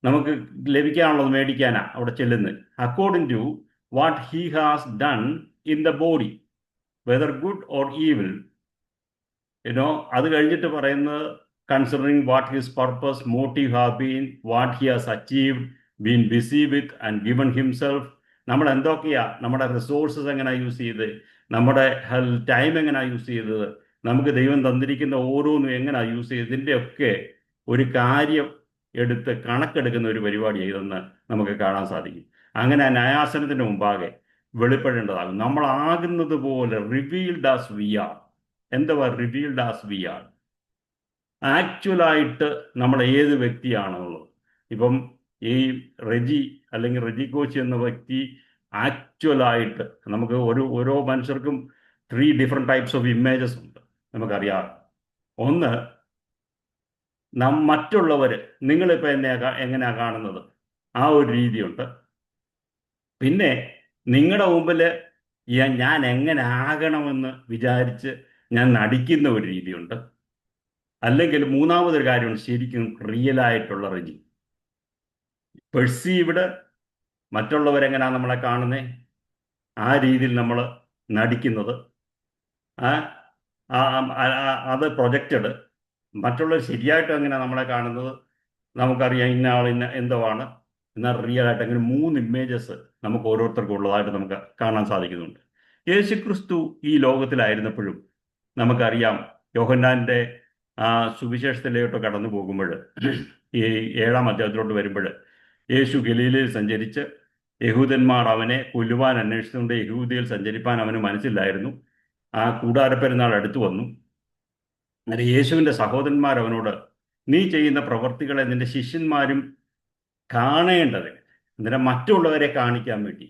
നമുക്ക് ലഭിക്കാനുള്ളത് മേടിക്കാനാ അവിടെ ചെല്ലുന്നത്. According to what he has done in the body whether good or evil. അത് കഴിഞ്ഞിട്ട് പറയുന്നത് considering what his purpose motive have been, what he has achieved, been busy with and given himself. നമ്മൾ എന്തൊക്കെയാ നമ്മുടെ റിസോഴ്സസ് എങ്ങനെയാണ് യൂസ് ചെയ്ത്, നമ്മുടെ ടൈം എങ്ങനെയാണ് യൂസ് ചെയ്തത്, നമുക്ക് ദൈവം തന്നിരിക്കുന്ന ഓരോന്നും എങ്ങനെയാണ് യൂസ് ചെയ്തത്, ഇതിൻ്റെയൊക്കെ ഒരു കാര്യം എടുത്ത് കണക്കെടുക്കുന്ന ഒരു പരിപാടിയാണ് ഇതെന്ന് നമുക്ക് കാണാൻ സാധിക്കും. അങ്ങനെ ന്യായാസനത്തിന് മുമ്പാകെ വെളിപ്പെടേണ്ടതാകും. നമ്മളാകുന്നത് പോലെ റിവീൽഡ് ആസ് വി ആർ. എന്തുവാ റിവീൽഡ് ആസ് വി ആർ? ആക്ച്വലായിട്ട് നമ്മൾ ഏത് വ്യക്തിയാണെന്നുള്ളത്. ഇപ്പം ഈ റെജി അല്ലെങ്കിൽ റെജി കോച്ച് എന്ന വ്യക്തി ആക്ച്വലായിട്ട് നമുക്ക് ഓരോ മനുഷ്യർക്കും 3 ഡിഫറെൻറ്റ് ടൈപ്സ് ഓഫ് ഇമേജസ് ഉണ്ട്, നമുക്കറിയാം. ഒന്ന്, മറ്റുള്ളവർ നിങ്ങളിപ്പോൾ എങ്ങനെയാണ് കാണുന്നത്, ആ ഒരു രീതിയുണ്ട്. പിന്നെ നിങ്ങളുടെ മുമ്പിൽ ഞാൻ എങ്ങനെ ആകണമെന്ന് വിചാരിച്ച് ഞാൻ നടിക്കുന്ന ഒരു രീതിയുണ്ട്. അല്ലെങ്കിൽ മൂന്നാമതൊരു കാര്യമുണ്ട്, ശരിക്കും റിയലായിട്ടുള്ള റെജി. പെർസീവ്ഡ്, മറ്റുള്ളവരെങ്ങനെയാണ് നമ്മളെ കാണുന്നത്, ആ രീതിയിൽ നമ്മൾ നടിക്കുന്നത്. അത് പ്രൊജക്റ്റഡ്. മറ്റുള്ളവർ ശരിയായിട്ട് എങ്ങനെയാണ് നമ്മളെ കാണുന്നത്, നമുക്കറിയാം ഇന്ന ആൾ എന്തോ ആണ്, എന്നാൽ റിയൽ ആയിട്ട് അങ്ങനെ 3 ഇമേജസ് നമുക്ക് ഓരോരുത്തർക്കും ഉള്ളതായിട്ട് നമുക്ക് കാണാൻ സാധിക്കുന്നുണ്ട്. യേശുക്രിസ്തു ഈ ലോകത്തിലായിരുന്നപ്പോഴും നമുക്കറിയാം, യോഹന്നാൻ്റെ സുവിശേഷത്തിലോട്ട് കടന്നു പോകുമ്പോൾ, ഈ 7-ാം അധ്യായത്തിലോട്ട് വരുമ്പോൾ, യേശു ഗലീലയിൽ സഞ്ചരിച്ച് യഹൂദന്മാർ അവനെ കൊല്ലുവാൻ അന്വേഷിച്ചുകൊണ്ട് യഹൂദിയിൽ സഞ്ചരിപ്പാൻ അവന് മനസ്സിലായിരുന്നു. ആ കൂടാരപ്പെരുന്നാൾ അടുത്തു വന്നു. അന്നേരം യേശുവിൻ്റെ സഹോദരന്മാർ അവനോട്, നീ ചെയ്യുന്ന പ്രവർത്തികളെ നിന്റെ ശിഷ്യന്മാരും കാണേണ്ടതിന്, അന്നേരം മറ്റുള്ളവരെ കാണിക്കാൻ വേണ്ടി,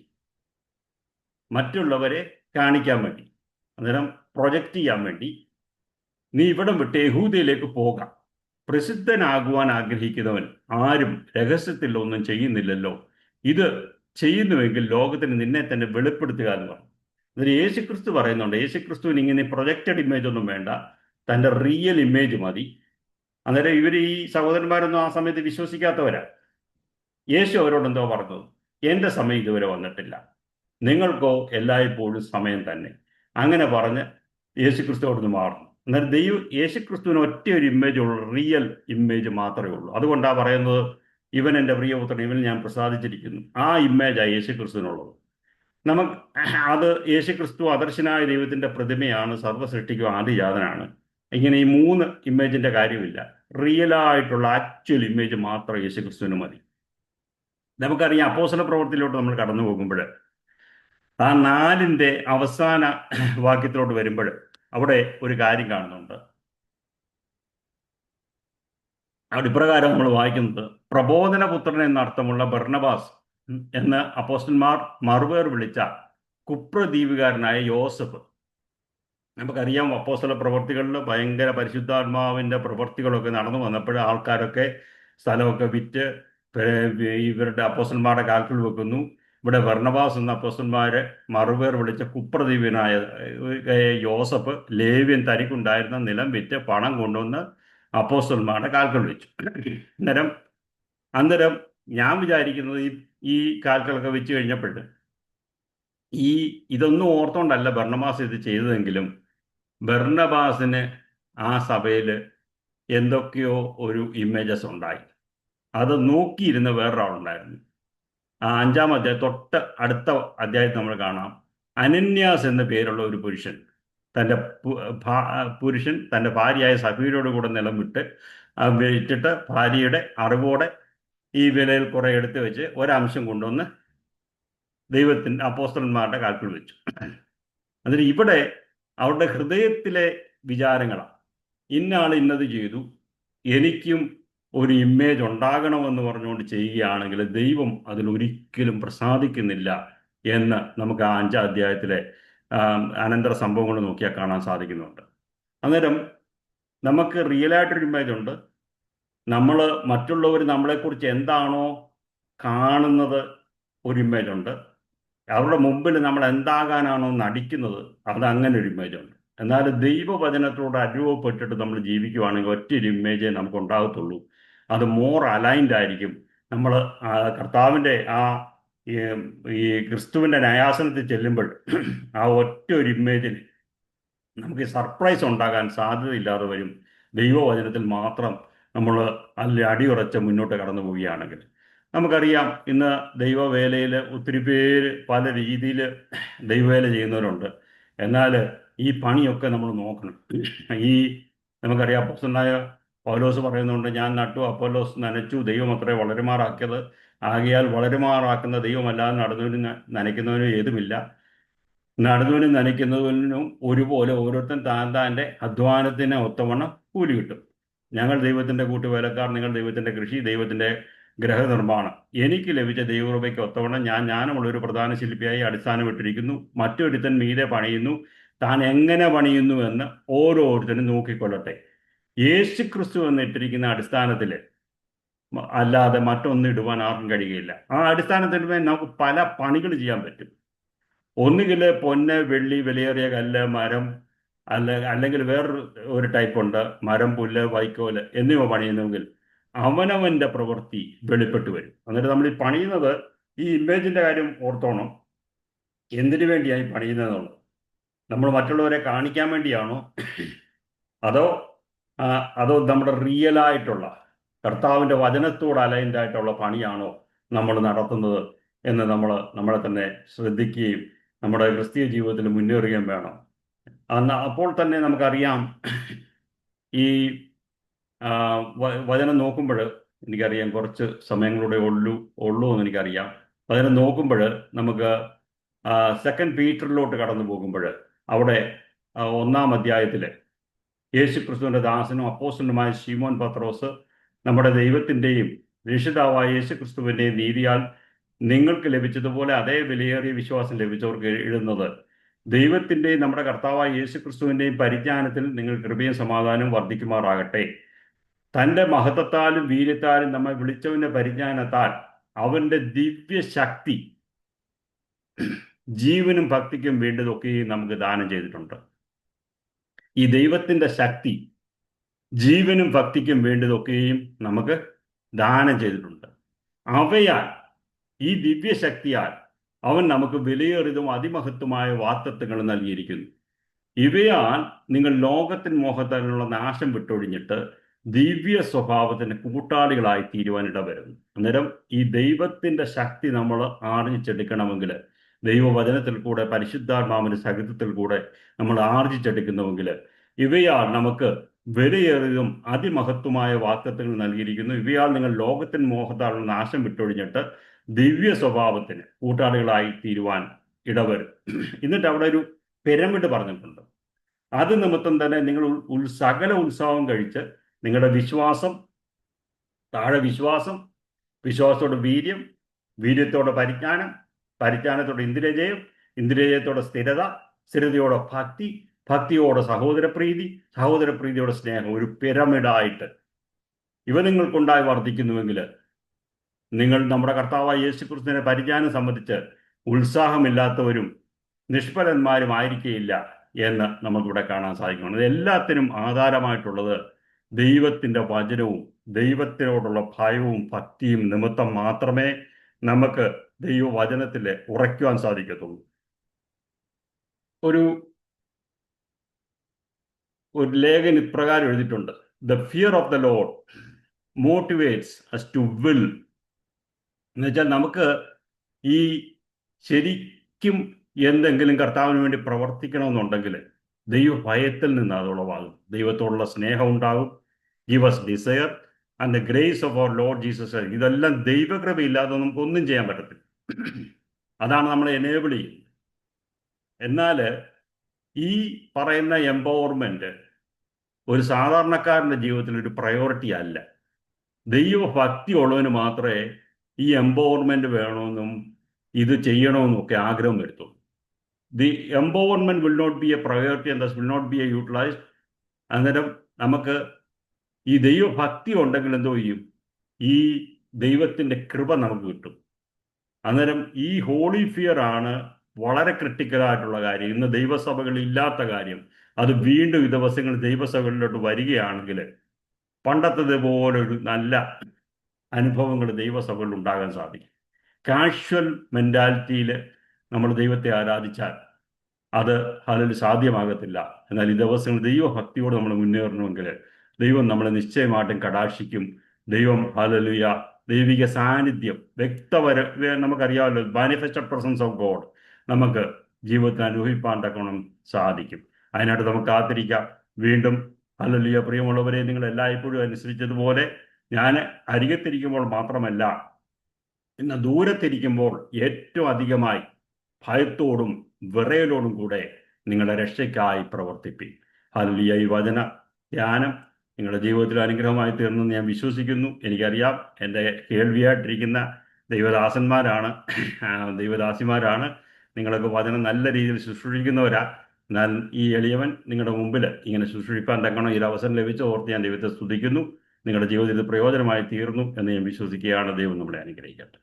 അന്നേരം പ്രൊജക്റ്റ് ചെയ്യാൻ വേണ്ടി നീ ഇവിടം വിട്ട് യഹൂദയിലേക്ക് പോകാം. പ്രസിദ്ധനാകുവാൻ ആഗ്രഹിക്കുന്നവൻ ആരും രഹസ്യത്തിൽ ഒന്നും ചെയ്യുന്നില്ലല്ലോ. ഇത് ചെയ്യുന്നുവെങ്കിൽ ലോകത്തിന് നിന്നെ തന്നെ വെളിപ്പെടുത്തുക എന്ന് പറഞ്ഞു. അന്നേരം യേശുക്രിസ്തു പറയുന്നുണ്ട്, യേശുക്രിസ്തുവിന് ഇങ്ങനെ പ്രൊജക്റ്റഡ് ഇമേജ് ഒന്നും വേണ്ട, തൻ്റെ റിയൽ ഇമേജ് മതി. അന്നേരം ഇവർ ഈ സഹോദരന്മാരൊന്നും ആ സമയത്ത് വിശ്വസിക്കാത്തവരാ. യേശു അവരോടെന്തോ പറഞ്ഞത്, എൻ്റെ സമയം ഇതുവരെ വന്നിട്ടില്ല, നിങ്ങൾക്കോ എല്ലായ്പ്പോഴും സമയം തന്നെ. അങ്ങനെ പറഞ്ഞ് യേശുക്രിസ്തു അവിടുന്ന് മാറുന്നു. എന്നാൽ യേശുക്രിസ്തുവിന് ഒറ്റ ഒരു ഇമേജ് ഉള്ളൂ, റിയൽ ഇമേജ് മാത്രമേ ഉള്ളൂ. അതുകൊണ്ടാണ് പറയുന്നത്, ഇവൻ എൻ്റെ പ്രിയപുത്രൻ, ഇവൻ ഞാൻ പ്രസാദിച്ചിരിക്കുന്നു. ആ ഇമേജാണ് യേശുക്രിസ്തുവിനുള്ളത്. അത് യേശുക്രിസ്തു അദർശനായ ദൈവത്തിൻ്റെ പ്രതിമയാണ്, സർവ്വസൃഷ്ടിക്കും ആദിജാതനാണ്. ഇങ്ങനെ ഈ 3 ഇമേജിൻ്റെ കാര്യമില്ല, റിയലായിട്ടുള്ള ആക്ച്വൽ ഇമേജ് മാത്രം യേശുക്രിസ്തുവിന് മതി. നമുക്കറിയാം, അപ്പോസ്തല പ്രവൃത്തിയിലോട്ട് നമ്മൾ കടന്നു പോകുമ്പോൾ, ആ 4-ന്റെ അവസാന വാക്യത്തിലോട്ട് വരുമ്പോൾ അവിടെ ഒരു കാര്യം കാണുന്നുണ്ട്. അവിടെ ഇപ്രകാരം നമ്മൾ വായിക്കുന്നത്, പ്രബോധനപുത്രൻ എന്നർത്ഥമുള്ള ബർണബാസ് എന്ന് അപ്പോസ്റ്റലന്മാർ മറുപേർ വിളിച്ച കുപ്രദ്വീപുകാരനായ യോസഫ്. നമുക്കറിയാം, അപ്പോസ്തല പ്രവർത്തികളിൽ ഭയങ്കര പരിശുദ്ധാത്മാവിൻ്റെ പ്രവർത്തികളൊക്കെ നടന്നു വന്നപ്പോൾ ആൾക്കാരൊക്കെ സ്ഥലമൊക്കെ വിറ്റ് ഇവരുടെ അപ്പോസ്തലന്മാരുടെ കാൽക്കൽ വെക്കുന്നു. ഇവിടെ ബർണബാസ് എന്ന അപ്പോസ്തലന്മാരെ മറുപേർ വിളിച്ച കുപ്രദ്വീപനായ യോസഫ് ലേവ്യൻ തനിക്കുണ്ടായിരുന്ന നിലം വിറ്റ് പണം കൊണ്ടുവന്ന് അപ്പോസ്തലന്മാരുടെ കാൽക്കൽ വെച്ചു. അന്നേരം ഞാൻ വിചാരിക്കുന്നത്, ഈ കാൽക്കളൊക്കെ വെച്ച് കഴിഞ്ഞപ്പോൾ ഇതൊന്നും ഓർത്തോണ്ടല്ല ബർണബാസ് ഇത് ചെയ്തതെങ്കിലും, ബർണബാസിന് ആ സഭയിൽ എന്തൊക്കെയോ ഒരു ഇമേജസ് ഉണ്ടായി. അത് നോക്കിയിരുന്ന വേറൊരാളുണ്ടായിരുന്നു. ആ 5-ാം അധ്യായം തൊട്ട് അടുത്ത അധ്യായത്തിൽ നമ്മൾ കാണാം, അനന്യാസ് എന്ന പേരുള്ള ഒരു പുരുഷൻ തൻ്റെ ഭാര്യയായ സഫീരയോട് കൂടെ നിലം വിറ്റിട്ട് ഭാര്യയുടെ അറിവോടെ ഈ വിലയിൽ കുറെ എടുത്തു വെച്ച് ഒരംശം കൊണ്ടുവന്ന് ദൈവത്തിൻ്റെ അപ്പോസ്തലന്മാരുടെ കാൽക്കൽ വെച്ചു. അതിന് ഇവിടെ അവരുടെ ഹൃദയത്തിലെ വിചാരങ്ങളാണ്, ഇന്നയാൾ ഇന്നത് ചെയ്തു, എനിക്കും ഒരു ഇമേജ് ഉണ്ടാകണമെന്ന് പറഞ്ഞുകൊണ്ട് ചെയ്യുകയാണെങ്കിൽ ദൈവം അതിലൊരിക്കലും പ്രസാദിക്കുന്നില്ല എന്ന് നമുക്ക് ആ 5-ാം അധ്യായത്തിലെ അനന്തര സംഭവങ്ങൾ നോക്കിയാൽ കാണാൻ സാധിക്കുന്നുണ്ട്. അന്നേരം നമുക്ക് റിയലായിട്ടൊരു ഇമേജ് ഉണ്ട്. നമ്മൾ മറ്റുള്ളവർ നമ്മളെക്കുറിച്ച് എന്താണോ കാണുന്നത് ഒരു ഇമേജ് ഉണ്ട്. അവരുടെ മുമ്പിൽ നമ്മൾ എന്താകാനാണോ നടിക്കുന്നത് അത് അങ്ങനെ ഒരു ഇമേജ് ഉണ്ട്. എന്നാൽ ദൈവവചനത്തോട് അനുഭവപ്പെട്ടിട്ട് നമ്മൾ ജീവിക്കുവാണെങ്കിൽ ഒറ്റൊരു ഇമേജേ നമുക്ക് ഉണ്ടാകത്തുള്ളൂ. അത് മോർ അലൈൻഡ് ആയിരിക്കും. നമ്മൾ കർത്താവിൻ്റെ ഈ ഈ ക്രിസ്തുവിൻ്റെ ന്യായാസനത്തിൽ ചെല്ലുമ്പോൾ ആ ഒറ്റ ഒരു ഇമേജിൽ നമുക്ക് സർപ്രൈസ് ഉണ്ടാകാൻ സാധ്യതയില്ലാതെ വരും. ദൈവവചനത്തിൽ മാത്രം നമ്മൾ അതിൽ അടിയുറച്ച് മുന്നോട്ട് കടന്നു പോവുകയാണെങ്കിൽ. നമുക്കറിയാം, ഇന്ന് ദൈവവേലയിൽ ഒത്തിരി പേര് പല രീതിയിൽ ദൈവവേല ചെയ്യുന്നവരുണ്ട്. എന്നാൽ ഈ പണിയൊക്കെ നമ്മൾ നോക്കണം. ഈ നമുക്കറിയാം, അപ്പോസ്തലനായ പൗലോസ് പറയുന്നുണ്ട്, ഞാൻ നട്ടു, അപ്പൊല്ലോസ് നനച്ചു, ദൈവം അത്രേ വളരുമാറാക്കിയത്, ആകയാൽ വളരുമാറാക്കുന്ന ദൈവമല്ലാതെ നടന്നവനും നനയ്ക്കുന്നവനും ഏതുമില്ല. നടുന്നവനും നനയ്ക്കുന്നവനും ഒരുപോലെ ഓരോരുത്തൻ താൻ്റെ അധ്വാനത്തിന് ഒത്തവണ്ണം കൂലി കിട്ടും. ഞങ്ങൾ ദൈവത്തിൻ്റെ കൂട്ടുവേലക്കാർ, നിങ്ങൾ ദൈവത്തിൻ്റെ കൃഷി, ദൈവത്തിൻ്റെ ഗ്രഹനിർമ്മാണം. എനിക്ക് ലഭിച്ച ദൈവകൃപയ്ക്ക് ഒത്തവണ്ണം ഞാൻ ജ്ഞാനമുള്ളൊരു പ്രധാന ശില്പിയായി അടിസ്ഥാനമിട്ടിരിക്കുന്നു. മറ്റൊരുത്തൻ മീതെ പണിയുന്നു. താൻ എങ്ങനെ പണിയുന്നു എന്ന് ഓരോരുത്തരും നോക്കിക്കൊള്ളട്ടെ. യേശു ക്രിസ്തു എന്നിട്ടിരിക്കുന്ന അടിസ്ഥാനത്തിൽ അല്ലാതെ മറ്റൊന്നും ഇടുവാൻ ആർക്കും കഴിയുകയില്ല. ആ അടിസ്ഥാനത്തിൽ നമുക്ക് പല പണികൾ ചെയ്യാൻ പറ്റും. ഒന്നുകിൽ പൊന്ന്, വെള്ളി, വിലയേറിയ കല്ല്, മരം, അല്ലെങ്കിൽ വേറൊരു ടൈപ്പ് ഉണ്ട്, മരം, പുല്ല്, വൈക്കോല് എന്നിവ പണിയുന്നെങ്കിൽ അവനവൻ്റെ പ്രവൃത്തി വെളിപ്പെട്ട് വരും. എന്നിട്ട് നമ്മൾ ഈ പണിയുന്നത്, ഈ ഇമേജിൻ്റെ കാര്യം ഓർത്തോണം. എന്തിനു വേണ്ടിയായി പണിയുന്നതെന്നുള്ളത്, നമ്മൾ മറ്റുള്ളവരെ കാണിക്കാൻ വേണ്ടിയാണോ, അതോ അതോ നമ്മുടെ റിയലായിട്ടുള്ള കർത്താവിൻ്റെ വചനത്തോട് അലൈൻഡ് ആയിട്ടുള്ള പണിയാണോ നമ്മൾ നടത്തുന്നത് എന്ന് നമ്മളെ തന്നെ ശ്രദ്ധിക്കുകയും നമ്മുടെ ക്രിസ്തീയ ജീവിതത്തിൽ മുന്നേറുകയും വേണം. അപ്പോൾ തന്നെ നമുക്കറിയാം, ഈ വചനം നോക്കുമ്പോൾ എനിക്കറിയാം, കുറച്ച് സമയങ്ങളുടെ ഉള്ളൂ എന്ന് എനിക്കറിയാം. വചനം നോക്കുമ്പോൾ നമുക്ക് 2 പീറ്ററിലോട്ട് കടന്നു പോകുമ്പോൾ അവിടെ 1-ാം അധ്യായത്തിൽ യേശു ക്രിസ്തുവിൻ്റെ ദാസനും അപ്പോസ്തലനുമായ ശീമോൻ പത്രോസ് നമ്മുടെ ദൈവത്തിൻ്റെയും രക്ഷിതാവായ യേശു ക്രിസ്തുവിൻ്റെയും നീതിയാൽ നിങ്ങൾക്ക് ലഭിച്ചതുപോലെ അതേ വിലയേറിയ വിശ്വാസം ലഭിച്ചവർക്ക് എഴുതുന്നത്, ദൈവത്തിൻ്റെയും നമ്മുടെ കർത്താവായ യേശു ക്രിസ്തുവിൻ്റെയും പരിജ്ഞാനത്തിൽ നിങ്ങൾ കൃപയും സമാധാനവും വർദ്ധിക്കുമാറാകട്ടെ. തൻ്റെ മഹത്വത്താലും വീര്യത്താലും നമ്മെ വിളിച്ചവൻ്റെ പരിജ്ഞാനത്താൽ അവൻ്റെ ദിവ്യശക്തി ജീവനും ഭക്തിക്കും വേണ്ടതൊക്കെയും നമുക്ക് ദാനം ചെയ്തിട്ടുണ്ട്. ഈ ദൈവത്തിൻ്റെ ശക്തി ജീവനും ഭക്തിക്കും വേണ്ടതൊക്കെയും നമുക്ക് ദാനം ചെയ്തിട്ടുണ്ട്. അവയാൽ, ഈ ദിവ്യശക്തിയാൽ അവൻ നമുക്ക് വിലയേറിയതും അതിമഹത്വമായ വാഗ്ദത്തങ്ങൾ നൽകിയിരിക്കുന്നു. ഇവയാൽ നിങ്ങൾ ലോകത്തിൻ മോഹത്താലുള്ള നാശം വിട്ടൊഴിഞ്ഞിട്ട് ദിവ്യ സ്വഭാവത്തിന് കൂട്ടാളികളായി തീരുവാനിട വരുന്നു. അന്നേരം ഈ ദൈവത്തിൻ്റെ ശക്തി നമ്മൾ ആർജിച്ചെടുക്കണമെങ്കിൽ, ദൈവവചനത്തിൽ കൂടെ, പരിശുദ്ധാത്മാവിൻ്റെ സഹിതത്തിൽ കൂടെ നമ്മൾ ആർജിച്ചെടുക്കുന്നുവെങ്കിൽ, ഇവയാൽ നമുക്ക് വിലയേറിയതും അതിമഹത്വമായ വാഗ്ദത്തങ്ങൾ നൽകിയിരിക്കുന്നു. ഇവയാൽ നിങ്ങൾ ലോകത്തിൻ മോഹത്താലുള്ള നാശം വിട്ടൊഴിഞ്ഞിട്ട് ദിവ്യ സ്വഭാവത്തിന് കൂട്ടാളികളായി തീരുവാൻ ഇടവരും. എന്നിട്ട് അവിടെ ഒരു പിരമിഡ് പറഞ്ഞിട്ടുണ്ട്. അത് നിമിത്തം തന്നെ നിങ്ങൾ സകല ഉത്സവം കഴിച്ച് നിങ്ങളുടെ വിശ്വാസം, താഴെ വിശ്വാസം, വിശ്വാസത്തോടെ വീര്യം, വീര്യത്തോടെ പരിജ്ഞാനം, പരിജ്ഞാനത്തോടെ ഇന്ദ്രിയജയം, ഇന്ദ്രിയജയത്തോടെ സ്ഥിരത, സ്ഥിരതയോടെ ഭക്തി, ഭക്തിയോടെ സഹോദരപ്രീതി, സഹോദരപ്രീതിയോടെ സ്നേഹം, ഒരു പിരമിഡായിട്ട് ഇവ നിങ്ങൾക്കുണ്ടായി വർദ്ധിക്കുന്നുവെങ്കിൽ നിങ്ങൾ നമ്മുടെ കർത്താവായ യേശു ക്രിസ്തുവിനെ പരിജ്ഞാനം സംബന്ധിച്ച് ഉത്സാഹമില്ലാത്തവരും നിഷ്ഫലന്മാരും ആയിരിക്കുകയില്ല എന്ന് നമുക്കിവിടെ കാണാൻ സാധിക്കണം. ഇതെല്ലാത്തിനും ആധാരമായിട്ടുള്ളത് ദൈവത്തിൻ്റെ വചനവും ദൈവത്തിനോടുള്ള ഭയവും ഭക്തിയും നിമിത്തം മാത്രമേ നമുക്ക് ദൈവവചനത്തിൽ ഉറയ്ക്കുവാൻ സാധിക്കത്തുള്ളൂ. ഒരു ലേഖൻ ഇപ്രകാരം എഴുതിയിട്ടുണ്ട്: the fear of the Lord motivates us to will. എന്നുവെച്ചാൽ നമുക്ക് ഈ ശരിക്കും എന്തെങ്കിലും കർത്താവിന് വേണ്ടി പ്രവർത്തിക്കണമെന്നുണ്ടെങ്കിൽ ദൈവഭയത്തിൽ നിന്ന് അത് ഉളവാകും. ദൈവത്തോടുള്ള സ്നേഹം ഉണ്ടാകും. Give us desire and the grace of our Lord Jesus. ഇതെല്ലാം ദൈവകൃപയില്ലാതെ നമുക്കൊന്നും ചെയ്യാൻ പറ്റത്തില്ല. അതാണ് നമ്മളെ എനേബിൾ ചെയ്യുന്നത്. എന്നാൽ ഈ പറയുന്ന എംപവർമെന്റ് ഒരു സാധാരണക്കാരൻ്റെ ജീവിതത്തിൽ ഒരു പ്രയോറിറ്റി അല്ല. ദൈവഭക്തി ഉള്ളവന് മാത്രമേ ഈ എംപവർമെന്റ് വേണമെന്നും ഇത് ചെയ്യണമെന്നും ഒക്കെ ആഗ്രഹം വരുത്തുള്ളൂ. The empowerment will not be a priority and thus will not be a utilized. അന്നേരം നമുക്ക് ഈ ദൈവഭക്തി ഉണ്ടെങ്കിൽ എന്തോ ചെയ്യും, ഈ ദൈവത്തിൻ്റെ കൃപ നമുക്ക് കിട്ടും. അന്നേരം ഈ ഹോളി ഫിയർ ആണ് വളരെ ക്രിട്ടിക്കലായിട്ടുള്ള കാര്യം. ഇന്ന് ദൈവസഭകളിൽ ഇല്ലാത്ത കാര്യം. അത് വീണ്ടും ഈ ദിവസങ്ങളിൽ ദൈവസഭകളിലോട്ട് വരികയാണെങ്കിൽ പണ്ടത്തെ പോലൊരു നല്ല അനുഭവങ്ങൾ ദൈവസഭകളിൽ ഉണ്ടാകാൻ സാധിക്കും. കാഷ്വൽ മെൻറ്റാലിറ്റിയിൽ നമ്മൾ ദൈവത്തെ ആരാധിച്ചാൽ അത് അതിൽ സാധ്യമാകത്തില്ല. എന്നാൽ ഈ ദിവസങ്ങളിൽ ദൈവഭക്തിയോട് നമ്മൾ മുന്നേറണമെങ്കിൽ ദൈവം നമ്മളെ നിശ്ചയമായിട്ടും കടാക്ഷിക്കും. ദൈവം ഹല്ലേലൂയ ദൈവിക സാന്നിധ്യം നമുക്കറിയാമല്ലോ, മാനിഫെസ്റ്റഡ് പ്രസൻസ് ഓഫ് ഗോഡ് നമുക്ക് ജീവിതത്തിൽ അനുഭവിപ്പാൻ തക്കണം സാധിക്കും. അതിനായിട്ട് നമുക്ക് കാത്തിരിക്കാം. വീണ്ടും ഹല്ലേലൂയ. പ്രിയമുള്ളവരെ, നിങ്ങൾ എല്ലായ്പ്പോഴും അനുസരിച്ചതുപോലെ ഞാൻ അരികത്തിരിക്കുമ്പോൾ മാത്രമല്ല, ഇന്ന് ദൂരത്തിരിക്കുമ്പോൾ ഏറ്റവും അധികമായി ഭയത്തോടും വിറയലോടും കൂടെ നിങ്ങളുടെ രക്ഷയ്ക്കായി പ്രവർത്തിപ്പിൻ. ഹല്ലേലൂയ. ഈ വചന ധ്യാനം നിങ്ങളുടെ ജീവിതത്തിൽ അനുഗ്രഹമായി തീർന്നെന്ന് ഞാൻ വിശ്വസിക്കുന്നു. എനിക്കറിയാം, എൻ്റെ കേൾവിയായിട്ടിരിക്കുന്ന ദൈവദാസന്മാരാണ്, ദൈവദാസിമാരാണ്. നിങ്ങളൊക്കെ വചനം നല്ല രീതിയിൽ ശുശ്രൂഷിക്കുന്നവരാ. എന്നാൽ ഈ എളിയവൻ നിങ്ങളുടെ മുമ്പിൽ ഇങ്ങനെ ശുശ്രൂഷിപ്പാൻ തക്കണം ഈ അവസരം ലഭിച്ച ഓർത്ത് ഞാൻ ദൈവത്തെ സ്തുതിക്കുന്നു. നിങ്ങളുടെ ജീവിതത്തിൽ പ്രയോജനമായി തീർന്നു എന്ന് ഞാൻ വിശ്വസിക്കുകയാണ്. ദൈവം നമ്മളെ അനുഗ്രഹിക്കട്ടെ.